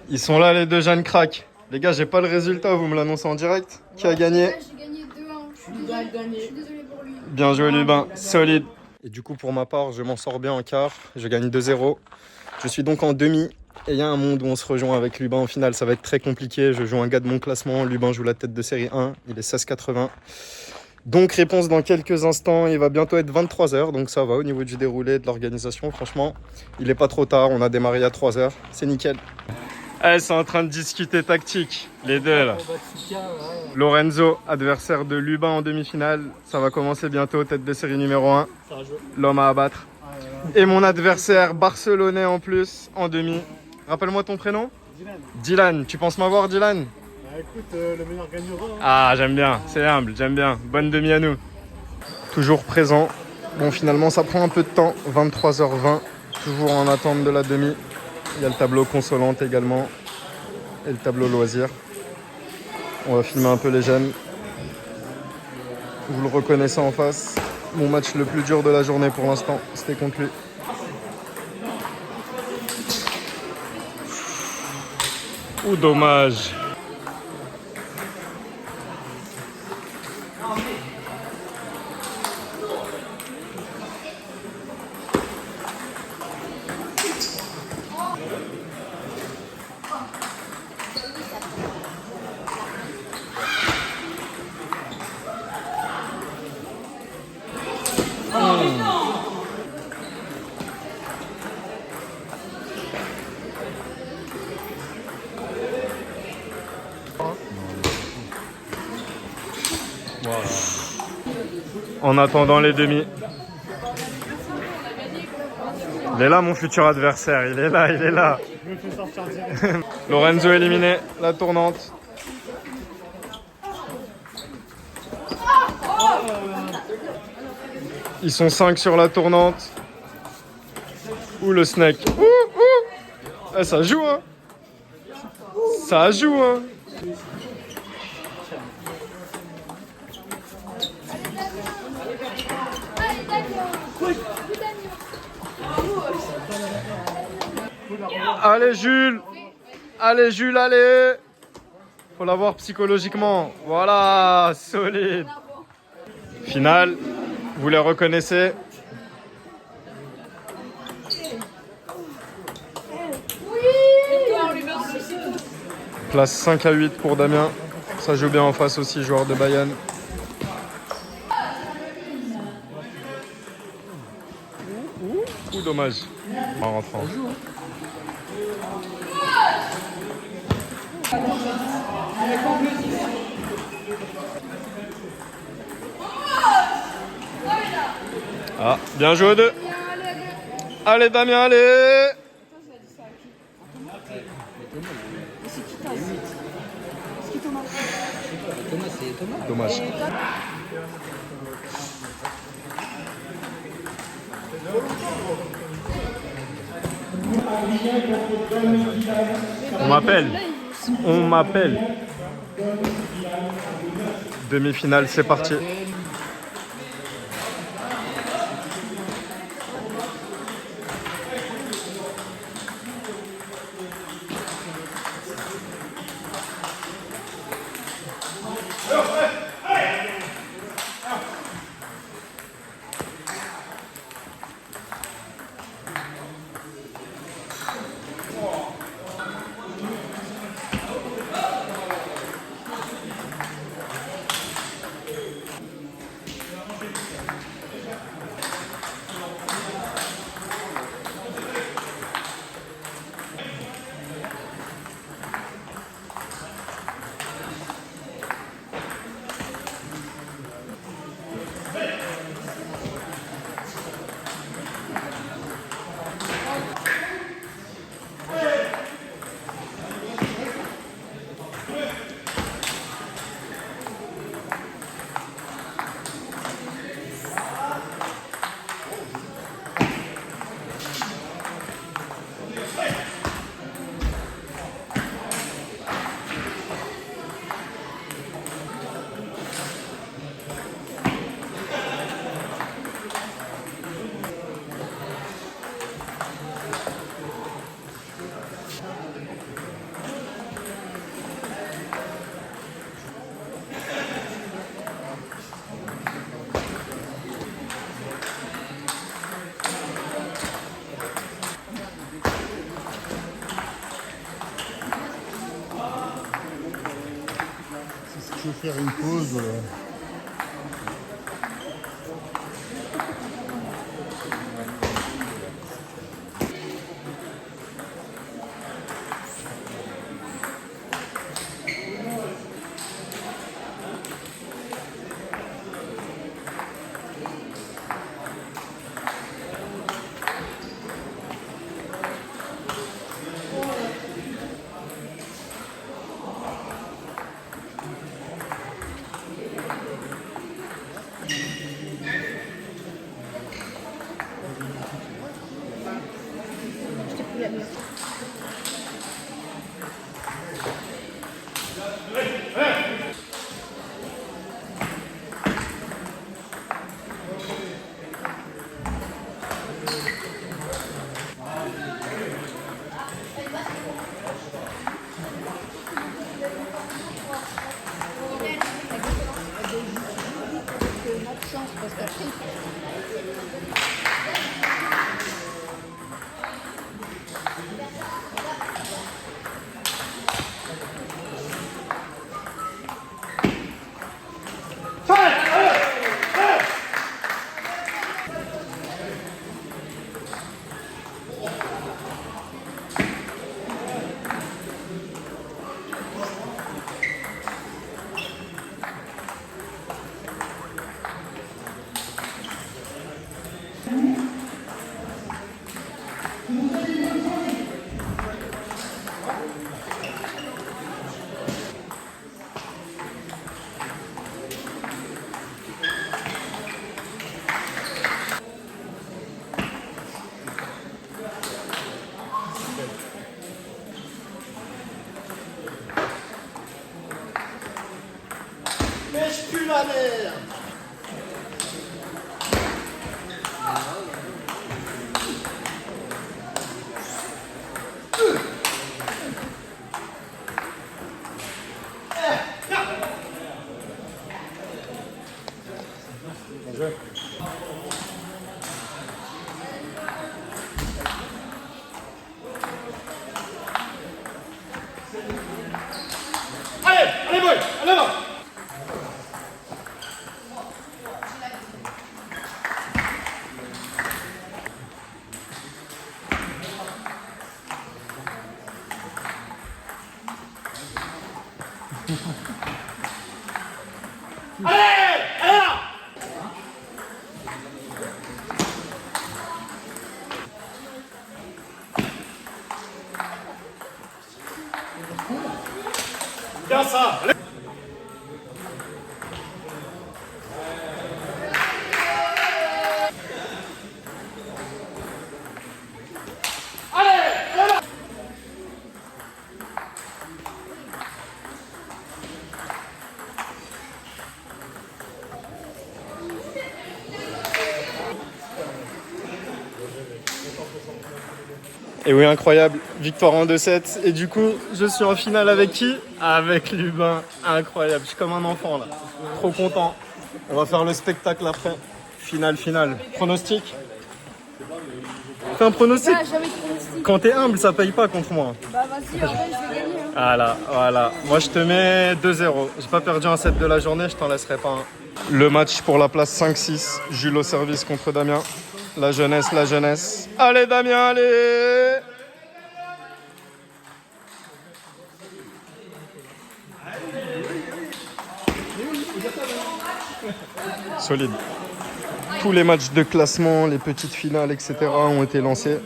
Ils sont là les deux jeunes cracks. Les gars, j'ai pas le résultat, vous me l'annoncez en direct. Qui a gagné? J'ai gagné 2-1. Je suis désolé pour lui. Bien joué Lubin, solide. Et du coup pour ma part, je m'en sors bien en quart. Je gagne 2-0. Je suis donc en demi. Et il y a un monde où on se rejoint avec Lubin en finale. Ça va être très compliqué. Je joue un gars de mon classement. Lubin joue la tête de série 1. Il est 16,80. Donc réponse dans quelques instants. Il va bientôt être 23h. Donc ça va au niveau du déroulé, de l'organisation. Franchement, il est pas trop tard. On a démarré à 3h. C'est nickel. Elles sont en train de discuter tactique. Les deux là. Lorenzo, adversaire de Lubin en demi-finale. Ça va commencer bientôt. Tête de série numéro 1. L'homme à abattre. Et mon adversaire barcelonais en plus en demi. Rappelle-moi ton prénom. Dylan. Tu penses m'avoir, Dylan? Écoute, le meilleur gagnera. Hein. Ah, j'aime bien. C'est humble, j'aime bien. Bonne demi à nous. Toujours présent. Bon, finalement, ça prend un peu de temps. 23h20. Toujours en attente de la demi. Il y a le tableau consolante également. Et le tableau loisir. On va filmer un peu les jeunes. Vous le reconnaissez en face. Mon match le plus dur de la journée pour l'instant. C'était conclu. Ouh, dommage. Voilà. En attendant les demi. Il est là mon futur adversaire, il est là, il est là. Je me fais sortir direct. Lorenzo éliminé, la tournante. Ils sont 5 sur la tournante. Ouh le snake. Ouh, ouh. Eh, ça joue hein. Ça joue hein. Allez Jules. Allez Jules, allez. Faut l'avoir psychologiquement. Voilà, solide. Finale, vous les reconnaissez. Place 5 à 8 pour Damien. Ça joue bien en face aussi, joueur de Bayonne. Ouh, dommage. En rentrant. Ah, bien joué aux deux. Allez Damien, allez. Dommage. On m'appelle. On m'appelle. Demi-finale, c'est parti. peux faire une pause. Je t'ai pris la mienne. Parce qu'après, Lèche plus la mer. Allez, allez boy, allez là. Allez, allez là. Bien ça. Allez. Et oui, incroyable, victoire en 2-7. Et du coup, je suis en finale avec qui? Avec Lubin. Incroyable, je suis comme un enfant là. Trop content. On va faire le spectacle après. Finale. Pronostic? Fais un pronostic. ah, jamais de pronostic. Quand t'es humble, ça paye pas contre moi. Bah vas-y, en vrai, je vais gagner. Hein. Voilà. Moi, je te mets 2-0. J'ai pas perdu un set de la journée, je t'en laisserai pas un. Le match pour la place 5-6. Jules au service contre Damien. La jeunesse. Allez, Damien, allez! Solide. Tous les matchs de classement, les petites finales, etc. ont été lancés.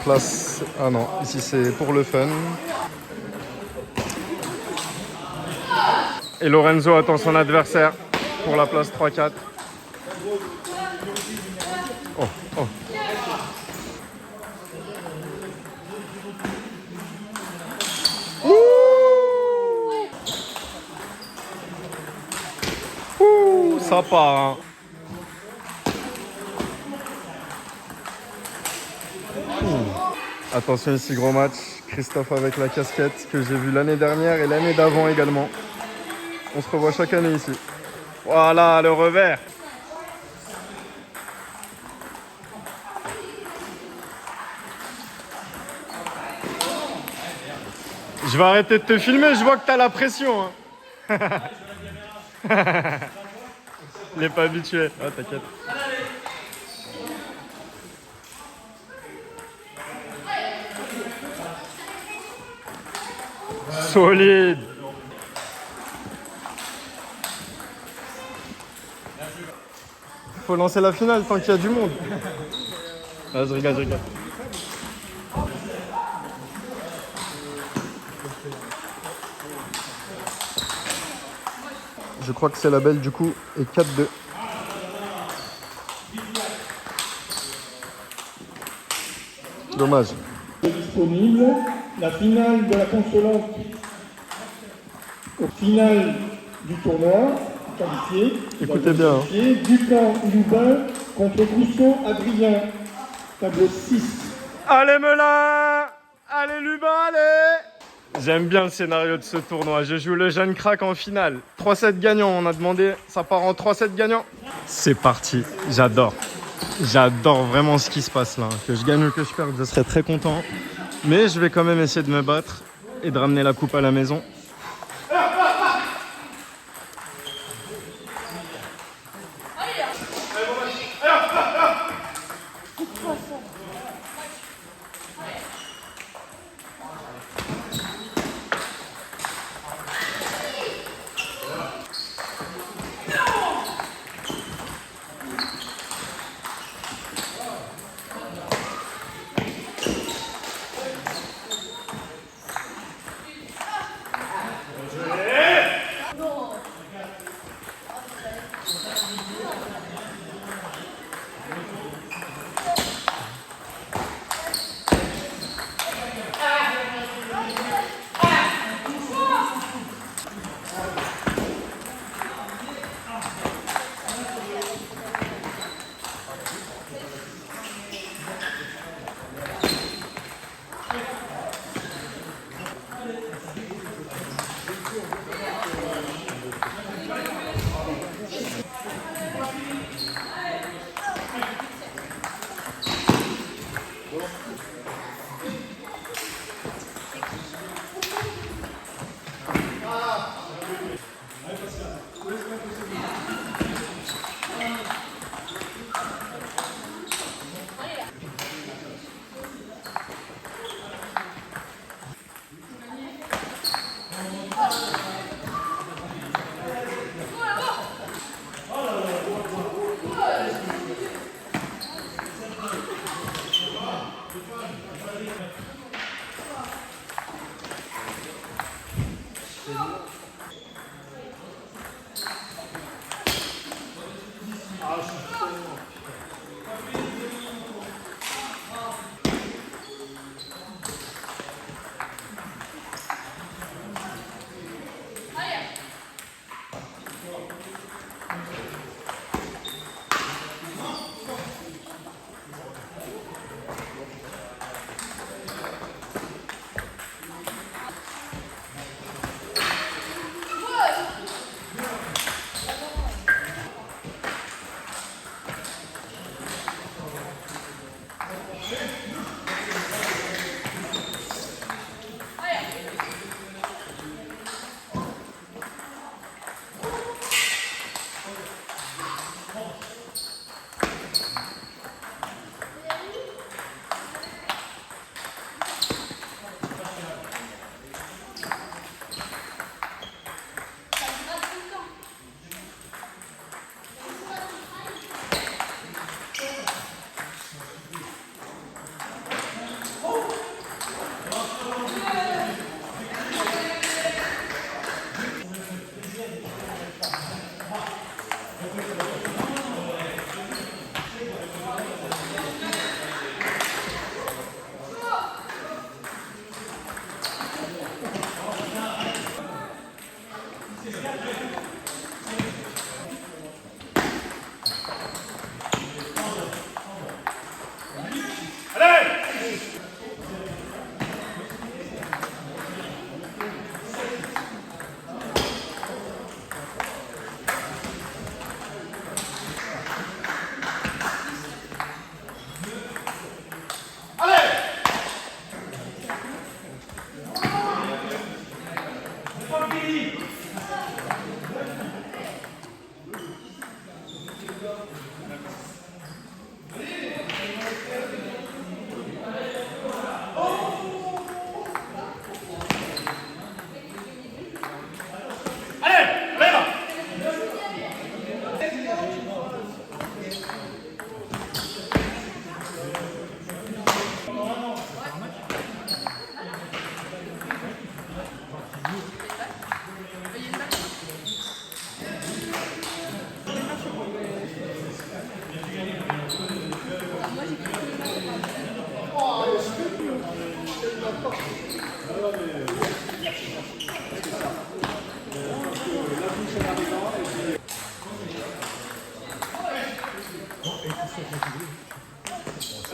Place... Ah non, ici c'est pour le fun. Et Lorenzo attend son adversaire pour la place 3-4. Oh. Ouh, ça part. Hein. Attention ici, gros match. Christophe avec la casquette que j'ai vu l'année dernière et l'année d'avant également. On se revoit chaque année ici. Voilà, le revers. Je vais arrêter de te filmer, je vois que t'as la pression. Hein. Il est pas habitué. Ah, t'inquiète. Solide. Faut lancer la finale tant qu'il y a du monde. Ah, je rigole, je rigole. Je crois que c'est la belle du coup et 4-2. Dommage. Disponible, la finale de la consolante au final du tournoi, qualifié. Écoutez bien. Hein. Ducamp Louvain contre Gousson Adrien, tableau 6. Allez Melun! Allez Lubin, allez! J'aime bien le scénario de ce tournoi. Je joue le jeune crack en finale. 3-7 gagnants, on a demandé. Ça part en 3-7 gagnants. C'est parti. J'adore. J'adore vraiment ce qui se passe là. Que je gagne ou que je perde, je serais très content. Mais je vais quand même essayer de me battre et de ramener la coupe à la maison.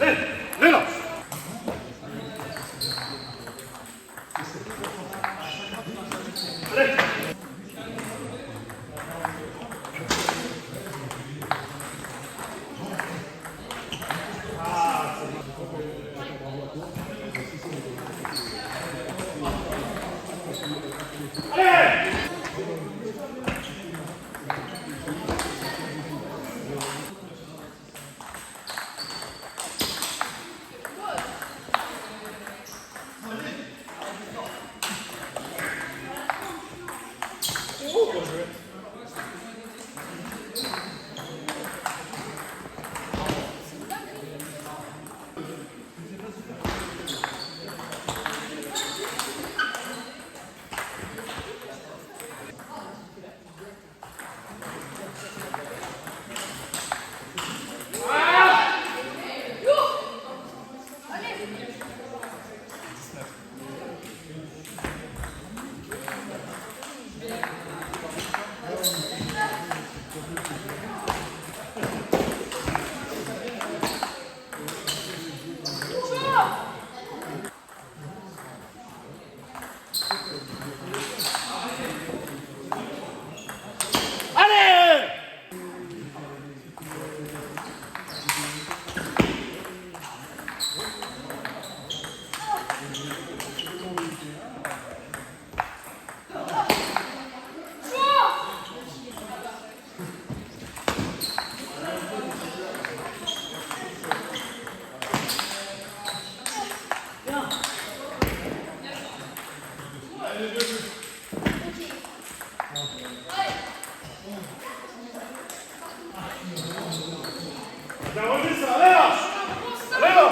Allez là. Allez. Bien remis ça, allez là. Allez là.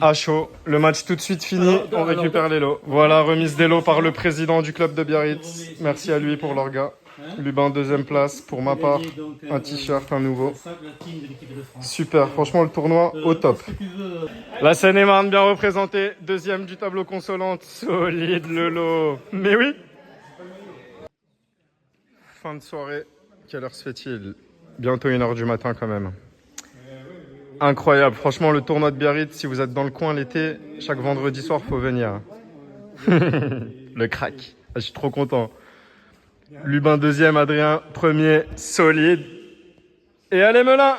À chaud, le match tout de suite fini, on récupère les lots. Voilà, remise des lots par le président du club de Biarritz. Merci à lui pour l'orga. Lubin, deuxième place. Pour ma part, un t-shirt, un nouveau. Super, franchement le tournoi au top. La Seine-et-Marne bien représentée. Deuxième du tableau consolante. Solide le lot. Mais oui. Fin de soirée. Quelle heure se fait-il? Bientôt 1h du matin quand même. Incroyable, franchement le tournoi de Biarritz, si vous êtes dans le coin l'été, chaque vendredi soir faut venir. Le crack. je suis trop content. Lubin deuxième, Adrien premier, solide. Et allez Melun!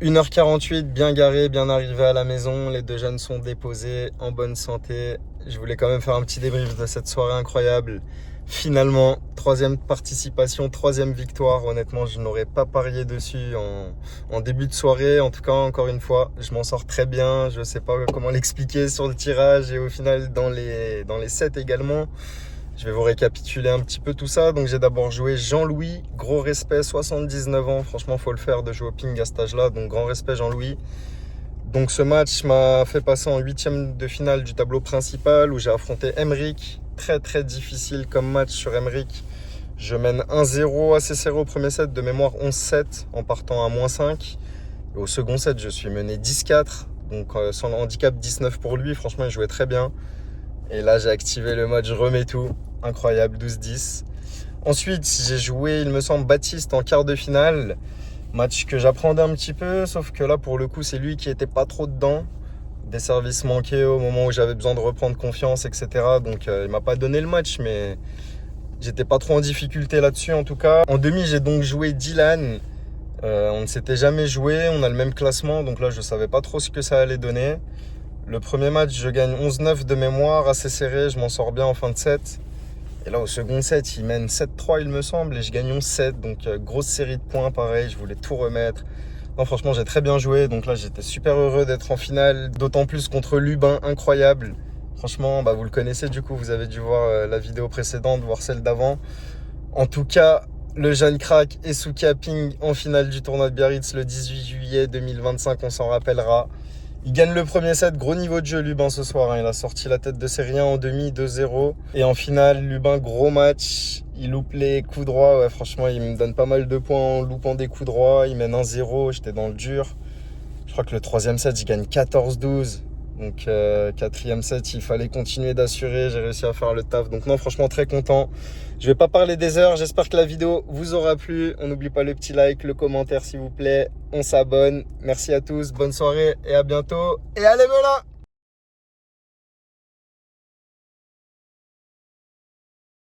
1h48, bien garé, bien arrivé à la maison. Les deux jeunes sont déposés, en bonne santé. Je voulais quand même faire un petit débrief de cette soirée incroyable. Finalement, 3e participation, 3e victoire. Honnêtement, je n'aurais pas parié dessus en début de soirée. En tout cas, encore une fois, je m'en sors très bien. Je ne sais pas comment l'expliquer sur le tirage et au final dans les sets également. Je vais vous récapituler un petit peu tout ça. Donc j'ai d'abord joué Jean-Louis, gros respect, 79 ans. Franchement, faut le faire de jouer au ping à cet âge-là. Donc grand respect Jean-Louis. Donc ce match m'a fait passer en 8e de finale du tableau principal où j'ai affronté Emeric. Très très difficile comme match sur Emeric. Je mène 1-0 assez serré au premier set, de mémoire 11-7 en partant à -5. Et au second set, je suis mené 10-4. Donc sans le handicap 19 pour lui. Franchement, il jouait très bien. Et là, j'ai activé le mode je remets tout. Incroyable, 12-10. Ensuite, j'ai joué, il me semble, Baptiste en quart de finale. Match que j'appréhendais un petit peu, sauf que là, pour le coup, c'est lui qui était pas trop dedans. Des services manqués au moment où j'avais besoin de reprendre confiance, etc. Donc, il m'a pas donné le match, mais j'étais pas trop en difficulté là-dessus, en tout cas. En demi, j'ai donc joué Dylan. On ne s'était jamais joué, on a le même classement, donc là, je savais pas trop ce que ça allait donner. Le premier match, je gagne 11-9 de mémoire, assez serré, je m'en sors bien en fin de set. Et là, au second set, il mène 7-3, il me semble, et je gagne 11-7. Donc, grosse série de points, pareil, je voulais tout remettre. Non, franchement, j'ai très bien joué. Donc là, j'étais super heureux d'être en finale, d'autant plus contre Lubin, incroyable. Franchement, vous le connaissez du coup, vous avez dû voir la vidéo précédente, voir celle d'avant. En tout cas, le jeune crack Esuka Ping en finale du tournoi de Biarritz le 18 juillet 2025, on s'en rappellera. Il gagne le premier set, gros niveau de jeu Lubin ce soir. Il a sorti la tête de série 1 en demi, 2-0. Et en finale, Lubin, gros match. Il loupe les coups droits. Ouais, franchement, il me donne pas mal de points en loupant des coups droits. Il mène 1-0, j'étais dans le dur. Je crois que le troisième set, il gagne 14-12. Donc, quatrième set, il fallait continuer d'assurer. J'ai réussi à faire le taf. Donc non, franchement, très content. Je vais pas parler des heures. J'espère que la vidéo vous aura plu. On n'oublie pas le petit like, le commentaire, s'il vous plaît. On s'abonne. Merci à tous. Bonne soirée et à bientôt. Et allez, voilà!